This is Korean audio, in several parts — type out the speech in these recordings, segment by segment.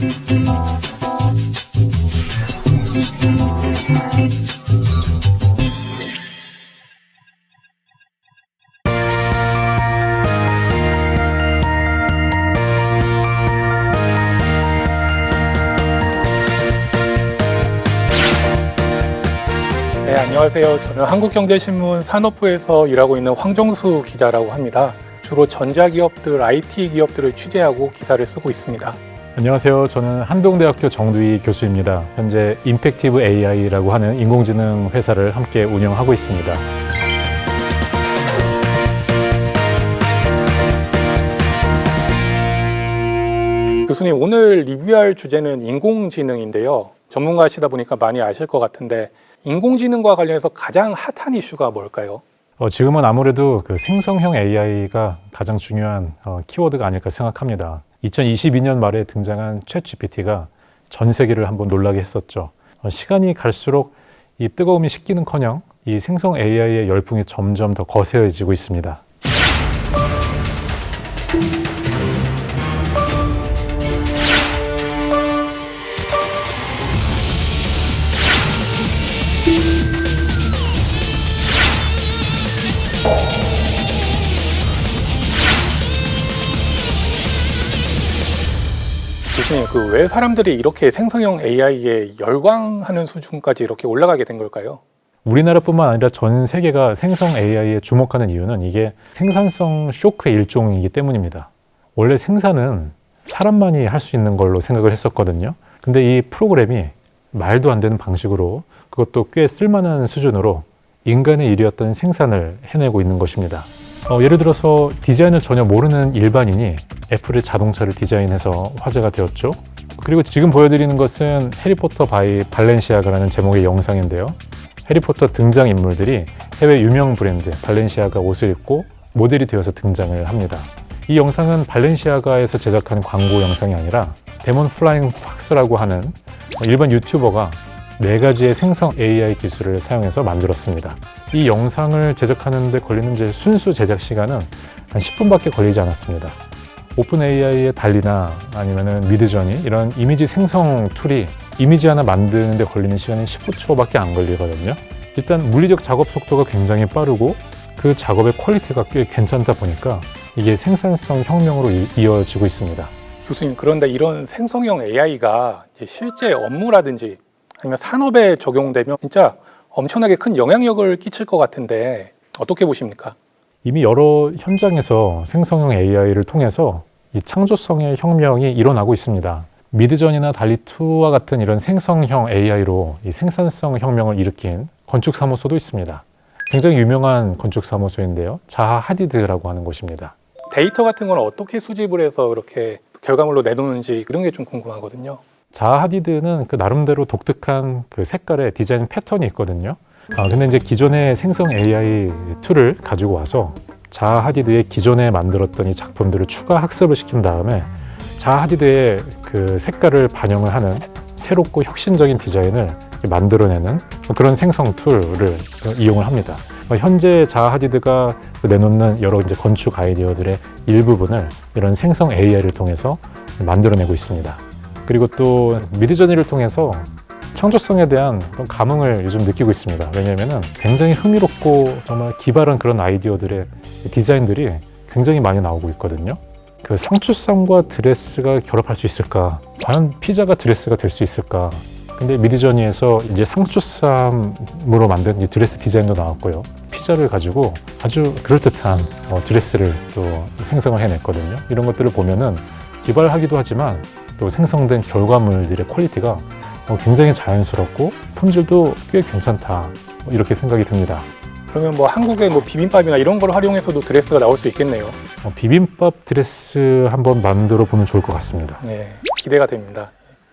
네, 안녕하세요. 저는 한국경제신문 산업부에서 일하고 있는 황정수 기자라고 합니다. 주로 전자기업들, IT 기업들을 취재하고 기사를 쓰고 있습니다. 안녕하세요. 저는 한동대학교 정두희 교수입니다. 현재 임팩티브 AI라고 하는 인공지능 회사를 함께 운영하고 있습니다. 교수님, 오늘 리뷰할 주제는 인공지능인데요. 전문가시다 보니까 많이 아실 것 같은데 인공지능과 관련해서 가장 핫한 이슈가 뭘까요? 지금은 아무래도 그 생성형 AI가 가장 중요한 키워드가 아닐까 생각합니다. 2022년 말에 등장한 챗GPT가 전 세계를 한번 놀라게 했었죠. 시간이 갈수록 이 뜨거움이 식기는커녕 이 생성 AI의 열풍이 점점 더 거세지고 있습니다. 교수님, 왜 사람들이 이렇게 생성형 AI에 열광하는 수준까지 이렇게 올라가게 된 걸까요? 우리나라뿐만 아니라 전 세계가 생성 AI에 주목하는 이유는 이게 생산성 쇼크의 일종이기 때문입니다. 원래 생산은 사람만이 할 수 있는 걸로 생각을 했었거든요. 근데 이 프로그램이 말도 안 되는 방식으로, 그것도 꽤 쓸만한 수준으로 인간의 일이었던 생산을 해내고 있는 것입니다. 예를 들어서 디자인을 전혀 모르는 일반인이 애플의 자동차를 디자인해서 화제가 되었죠. 그리고 지금 보여드리는 것은 해리포터 바이 발렌시아가라는 제목의 영상인데요. 해리포터 등장인물들이 해외 유명 브랜드 발렌시아가 옷을 입고 모델이 되어서 등장을 합니다. 이 영상은 발렌시아가에서 제작한 광고 영상이 아니라 데몬 플라잉 팍스라고 하는 일반 유튜버가 4가지의 생성 AI 기술을 사용해서 만들었습니다. 이 영상을 제작하는 데 걸리는 순수 제작 시간은 한 10분밖에 걸리지 않았습니다. 오픈 AI의 달리나 아니면 미드저니 이런 이미지 생성 툴이 이미지 하나 만드는 데 걸리는 시간이 19초밖에 안 걸리거든요. 일단 물리적 작업 속도가 굉장히 빠르고 그 작업의 퀄리티가 꽤 괜찮다 보니까 이게 생산성 혁명으로 이어지고 있습니다. 교수님, 그런데 이런 생성형 AI가 실제 업무라든지 아니면 산업에 적용되면 진짜 엄청나게 큰 영향력을 끼칠 것 같은데 어떻게 보십니까? 이미 여러 현장에서 생성형 AI를 통해서 이 창조성의 혁명이 일어나고 있습니다. 미드전이나 달리2와 같은 이런 생성형 AI로 이 생산성 혁명을 일으킨 건축사무소도 있습니다. 굉장히 유명한 건축사무소인데요. 자하 하디드라고 하는 곳입니다. 데이터 같은 건 어떻게 수집을 해서 그렇게 결과물로 내놓는지 그런 게 좀 궁금하거든요. 자하 하디드는 그 나름대로 독특한 그 색깔의 디자인 패턴이 있거든요. 근데 이제 기존의 생성 AI 툴을 가지고 와서 자하 하디드의 기존에 만들었던 이 작품들을 추가 학습을 시킨 다음에 자하 하디드의 그 색깔을 반영을 하는 새롭고 혁신적인 디자인을 만들어내는 그런 생성 툴을 이용을 합니다. 현재 자하 하디드가 내놓는 여러 이제 건축 아이디어들의 일부분을 이런 생성 AI를 통해서 만들어내고 있습니다. 그리고 또 미드저니를 통해서 창조성에 대한 어떤 감흥을 요즘 느끼고 있습니다. 왜냐하면 굉장히 흥미롭고 정말 기발한 그런 아이디어들의 디자인들이 굉장히 많이 나오고 있거든요. 그 상추쌈과 드레스가 결합할 수 있을까? 과연 피자가 드레스가 될 수 있을까? 근데 미드저니에서 이제 상추쌈으로 만든 이 드레스 디자인도 나왔고요. 피자를 가지고 아주 그럴듯한 드레스를 또 생성을 해냈거든요. 이런 것들을 보면은 기발하기도 하지만 또 생성된 결과물들의 퀄리티가 굉장히 자연스럽고 품질도 꽤 괜찮다, 이렇게 생각이 듭니다. 그러면 한국의 비빔밥이나 이런 걸 활용해서도 드레스가 나올 수 있겠네요. 비빔밥 드레스 한번 만들어 보면 좋을 것 같습니다. 네, 기대가 됩니다.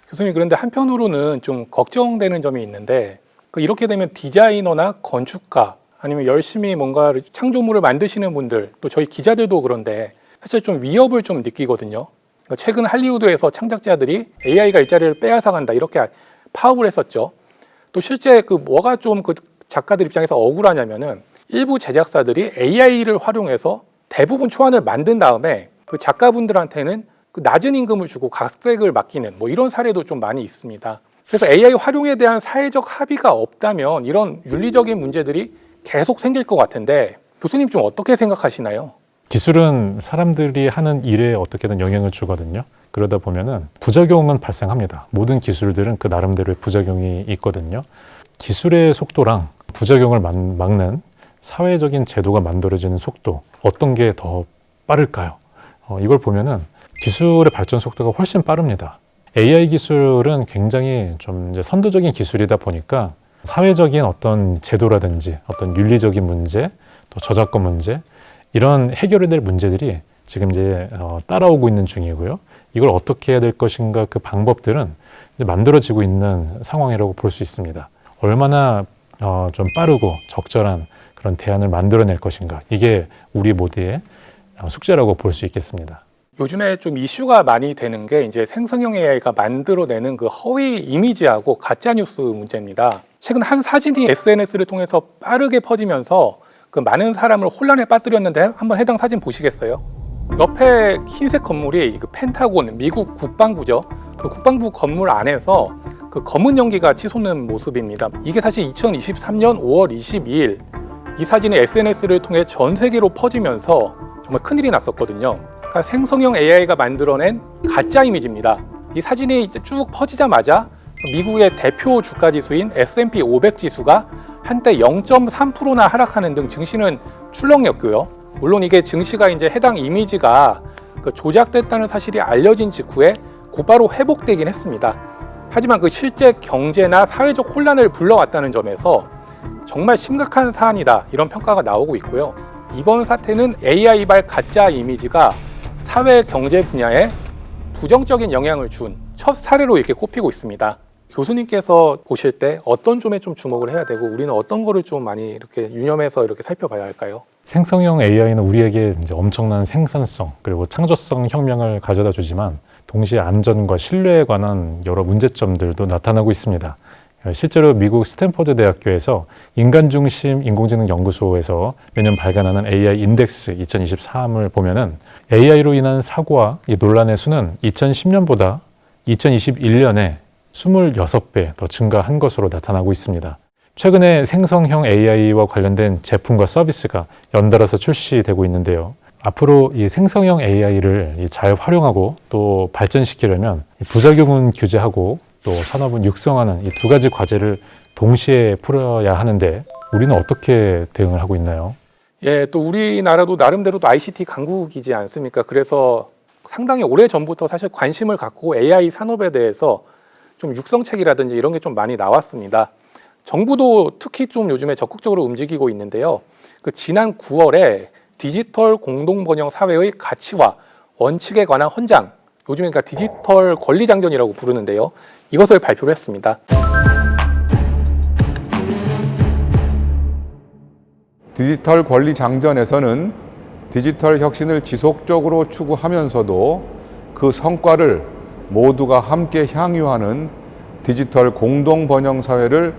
교수님, 그런데 한편으로는 좀 걱정되는 점이 있는데 이렇게 되면 디자이너나 건축가 아니면 열심히 뭔가 창조물을 만드시는 분들, 또 저희 기자들도 그런데 사실 좀 위협을 좀 느끼거든요. 최근 할리우드에서 창작자들이 AI가 일자리를 빼앗아간다 이렇게 파업을 했었죠. 또 실제 뭐가 좀 작가들 입장에서 억울하냐면은 일부 제작사들이 AI를 활용해서 대부분 초안을 만든 다음에 그 작가분들한테는 그 낮은 임금을 주고 각색을 맡기는 뭐 이런 사례도 좀 많이 있습니다. 그래서 AI 활용에 대한 사회적 합의가 없다면 이런 윤리적인 문제들이 계속 생길 것 같은데 교수님 좀 어떻게 생각하시나요? 기술은 사람들이 하는 일에 어떻게든 영향을 주거든요. 그러다 보면은 부작용은 발생합니다. 모든 기술들은 그 나름대로의 부작용이 있거든요. 기술의 속도랑 부작용을 막는 사회적인 제도가 만들어지는 속도, 어떤 게 더 빠를까요? 이걸 보면은 기술의 발전 속도가 훨씬 빠릅니다. AI 기술은 굉장히 좀 이제 선도적인 기술이다 보니까 사회적인 어떤 제도라든지 어떤 윤리적인 문제, 또 저작권 문제, 이런 해결해야 될 문제들이 지금 이제 따라오고 있는 중이고요. 이걸 어떻게 해야 될 것인가, 그 방법들은 이제 만들어지고 있는 상황이라고 볼 수 있습니다. 얼마나 좀 빠르고 적절한 그런 대안을 만들어낼 것인가, 이게 우리 모두의 숙제라고 볼 수 있겠습니다. 요즘에 좀 이슈가 많이 되는 게 이제 생성형 AI가 만들어내는 그 허위 이미지하고 가짜 뉴스 문제입니다. 최근 한 사진이 SNS를 통해서 빠르게 퍼지면서 그 많은 사람을 혼란에 빠뜨렸는데 한번 해당 사진 보시겠어요? 옆에 흰색 건물이 그 펜타곤, 미국 국방부죠. 그 국방부 건물 안에서 그 검은 연기가 치솟는 모습입니다. 이게 사실 2023년 5월 22일 이 사진이 SNS를 통해 전 세계로 퍼지면서 정말 큰일이 났었거든요. 그러니까 생성형 AI가 만들어낸 가짜 이미지입니다. 이 사진이 쭉 퍼지자마자 미국의 대표 주가 지수인 S&P 500 지수가 한때 0.3%나 하락하는 등 증시는 출렁였고요. 물론 이게 증시가 이제 해당 이미지가 조작됐다는 사실이 알려진 직후에 곧바로 회복되긴 했습니다. 하지만 그 실제 경제나 사회적 혼란을 불러왔다는 점에서 정말 심각한 사안이다, 이런 평가가 나오고 있고요. 이번 사태는 AI발 가짜 이미지가 사회 경제 분야에 부정적인 영향을 준 첫 사례로 이렇게 꼽히고 있습니다. 교수님께서 보실 때 어떤 점에 좀 주목을 해야 되고 우리는 어떤 거를 좀 많이 이렇게 유념해서 이렇게 살펴봐야 할까요? 생성형 AI는 우리에게 이제 엄청난 생산성 그리고 창조성 혁명을 가져다 주지만 동시에 안전과 신뢰에 관한 여러 문제점들도 나타나고 있습니다. 실제로 미국 스탠퍼드 대학교에서 인간중심 인공지능 연구소에서 매년 발간하는 AI 인덱스 2023을 보면은 AI로 인한 사고와 이 논란의 수는 2010년보다 2021년에 26배 더 증가한 것으로 나타나고 있습니다. 최근에 생성형 AI와 관련된 제품과 서비스가 연달아서 출시되고 있는데요. 앞으로 이 생성형 AI를 잘 활용하고 또 발전시키려면 부작용은 규제하고 또 산업은 육성하는 이 두 가지 과제를 동시에 풀어야 하는데 우리는 어떻게 대응을 하고 있나요? 예, 또 우리나라도 나름대로도 ICT 강국이지 않습니까? 그래서 상당히 오래 전부터 사실 관심을 갖고 AI 산업에 대해서 좀 육성책이라든지 이런 게 좀 많이 나왔습니다. 정부도 특히 좀 요즘에 적극적으로 움직이고 있는데요. 그 지난 9월에 디지털 공동번영 사회의 가치와 원칙에 관한 헌장, 요즘에 그러니까 디지털 권리장전이라고 부르는데요. 이것을 발표를 했습니다. 디지털 권리장전에서는 디지털 혁신을 지속적으로 추구하면서도 그 성과를 모두가 함께 향유하는 디지털 공동번영 사회를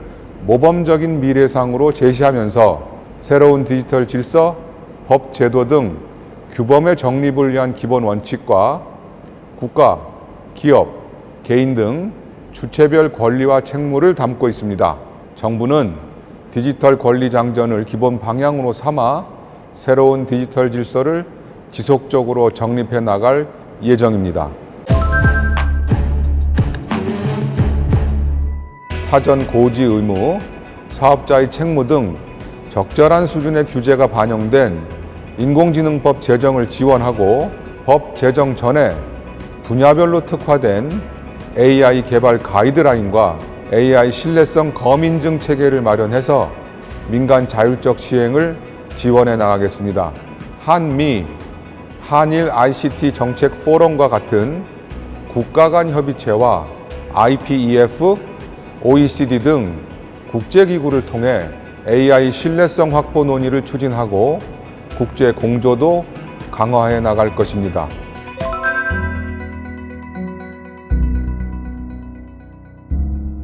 모범적인 미래상으로 제시하면서 새로운 디지털 질서, 법 제도 등 규범의 정립을 위한 기본 원칙과 국가, 기업, 개인 등 주체별 권리와 책무를 담고 있습니다. 정부는 디지털 권리 장전을 기본 방향으로 삼아 새로운 디지털 질서를 지속적으로 정립해 나갈 예정입니다. 사전 고지 의무, 사업자의 책무 등 적절한 수준의 규제가 반영된 인공지능법 제정을 지원하고 법 제정 전에 분야별로 특화된 AI 개발 가이드라인과 AI 신뢰성 검인증 체계를 마련해서 민간 자율적 시행을 지원해 나가겠습니다. 한미, 한일 ICT 정책 포럼과 같은 국가 간 협의체와 IPEF, OECD 등 국제기구를 통해 AI 신뢰성 확보 논의를 추진하고 국제 공조도 강화해 나갈 것입니다.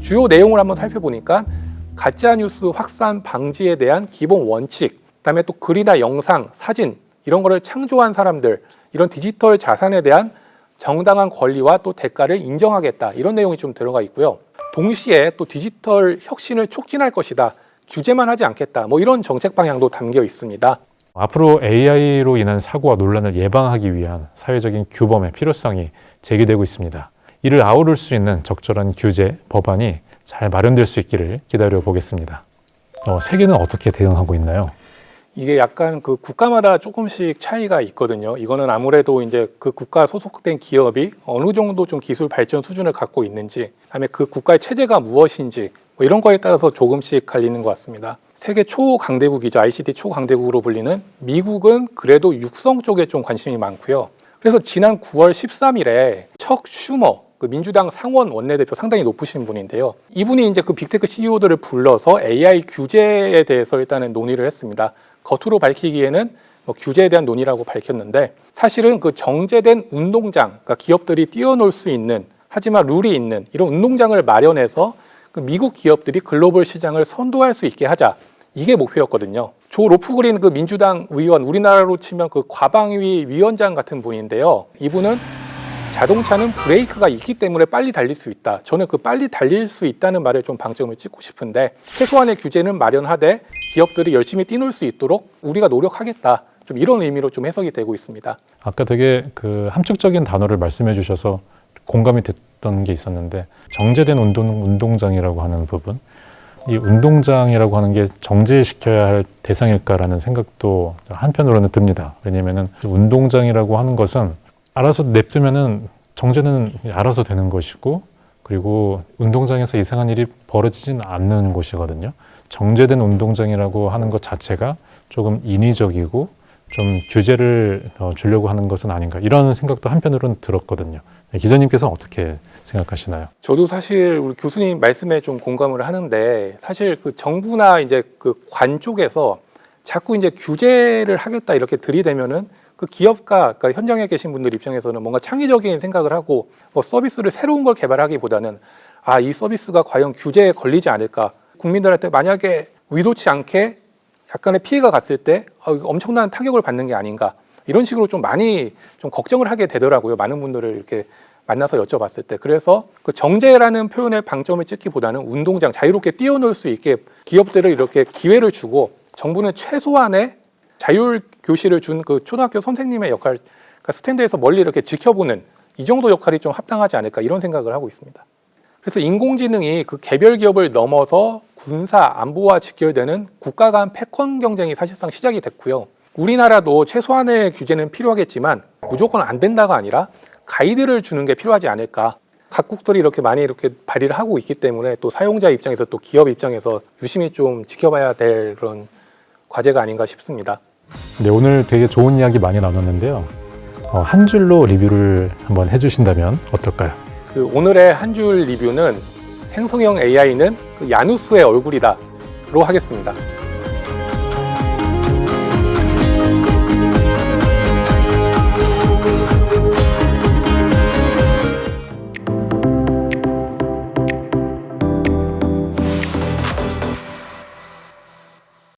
주요 내용을 한번 살펴보니까 가짜뉴스 확산 방지에 대한 기본 원칙, 그다음에 또 글이나 영상, 사진 이런 거를 창조한 사람들, 이런 디지털 자산에 대한 정당한 권리와 또 대가를 인정하겠다 이런 내용이 좀 들어가 있고요. 동시에 또 디지털 혁신을 촉진할 것이다. 규제만 하지 않겠다. 뭐 이런 정책 방향도 담겨 있습니다. 앞으로 AI로 인한 사고와 논란을 예방하기 위한 사회적인 규범의 필요성이 제기되고 있습니다. 이를 아우를 수 있는 적절한 규제, 법안이 잘 마련될 수 있기를 기다려 보겠습니다. 세계는 어떻게 대응하고 있나요? 이게 약간 그 국가마다 조금씩 차이가 있거든요. 이거는 아무래도 이제 그 국가 소속된 기업이 어느 정도 좀 기술 발전 수준을 갖고 있는지, 그다음에 그 국가의 체제가 무엇인지 뭐 이런 거에 따라서 조금씩 갈리는 것 같습니다. 세계 초강대국이죠. ICT 초강대국으로 불리는 미국은 그래도 육성 쪽에 좀 관심이 많고요. 그래서 지난 9월 13일에 척 슈머 그 민주당 상원 원내대표 상당히 높으신 분인데요. 이분이 이제 그 빅테크 CEO들을 불러서 AI 규제에 대해서 일단은 논의를 했습니다. 겉으로 밝히기에는 뭐 규제에 대한 논의라고 밝혔는데 사실은 그 정제된 운동장, 그러니까 기업들이 뛰어놀 수 있는 하지만 룰이 있는 이런 운동장을 마련해서 그 미국 기업들이 글로벌 시장을 선도할 수 있게 하자. 이게 목표였거든요. 조 로프그린 그 민주당 의원, 우리나라로 치면 그 과방위 위원장 같은 분인데요. 이분은 자동차는 브레이크가 있기 때문에 빨리 달릴 수 있다. 저는 그 빨리 달릴 수 있다는 말에 좀 방점을 찍고 싶은데 최소한의 규제는 마련하되 기업들이 열심히 뛰놀 수 있도록 우리가 노력하겠다. 좀 이런 의미로 좀 해석이 되고 있습니다. 아까 되게 그 함축적인 단어를 말씀해 주셔서 공감이 됐던 게 있었는데 정제된 운동장이라고 하는 부분, 이 운동장이라고 하는 게 정제시켜야 할 대상일까라는 생각도 한편으로는 듭니다. 왜냐하면 운동장이라고 하는 것은 알아서 냅두면은 정제는 알아서 되는 것이고 그리고 운동장에서 이상한 일이 벌어지진 않는 곳이거든요. 정제된 운동장이라고 하는 것 자체가 조금 인위적이고 좀 규제를 주려고 하는 것은 아닌가 이런 생각도 한편으로는 들었거든요. 기자님께서는 어떻게 생각하시나요? 저도 사실 우리 교수님 말씀에 좀 공감을 하는데 사실 그 정부나 이제 그 관 쪽에서 자꾸 이제 규제를 하겠다 이렇게 들이대면은 그 기업가, 그러니까 현장에 계신 분들 입장에서는 뭔가 창의적인 생각을 하고 뭐 서비스를 새로운 걸 개발하기보다는 이 서비스가 과연 규제에 걸리지 않을까? 국민들한테 만약에 의도치 않게 약간의 피해가 갔을 때 엄청난 타격을 받는 게 아닌가? 이런 식으로 좀 많이 좀 걱정을 하게 되더라고요. 많은 분들을 이렇게 만나서 여쭤봤을 때. 그래서 그 정제라는 표현의 방점을 찍기보다는 운동장, 자유롭게 뛰어놀 수 있게 기업들을 이렇게 기회를 주고 정부는 최소한의 자율 교실을 준 그 초등학교 선생님의 역할, 그러니까 스탠드에서 멀리 이렇게 지켜보는 이 정도 역할이 좀 합당하지 않을까 이런 생각을 하고 있습니다. 그래서 인공지능이 그 개별 기업을 넘어서 군사, 안보와 직결되는 국가 간 패권 경쟁이 사실상 시작이 됐고요. 우리나라도 최소한의 규제는 필요하겠지만 무조건 안 된다가 아니라 가이드를 주는 게 필요하지 않을까. 각국들이 이렇게 많이 이렇게 발의를 하고 있기 때문에 또 사용자 입장에서 또 기업 입장에서 유심히 좀 지켜봐야 될 그런 과제가 아닌가 싶습니다. 네, 오늘 되게 좋은 이야기 많이 나눴는데요. 한 줄로 리뷰를 한번 해주신다면 어떨까요? 그 오늘의 한 줄 리뷰는 행성형 AI는 그 야누스의 얼굴이다로 하겠습니다.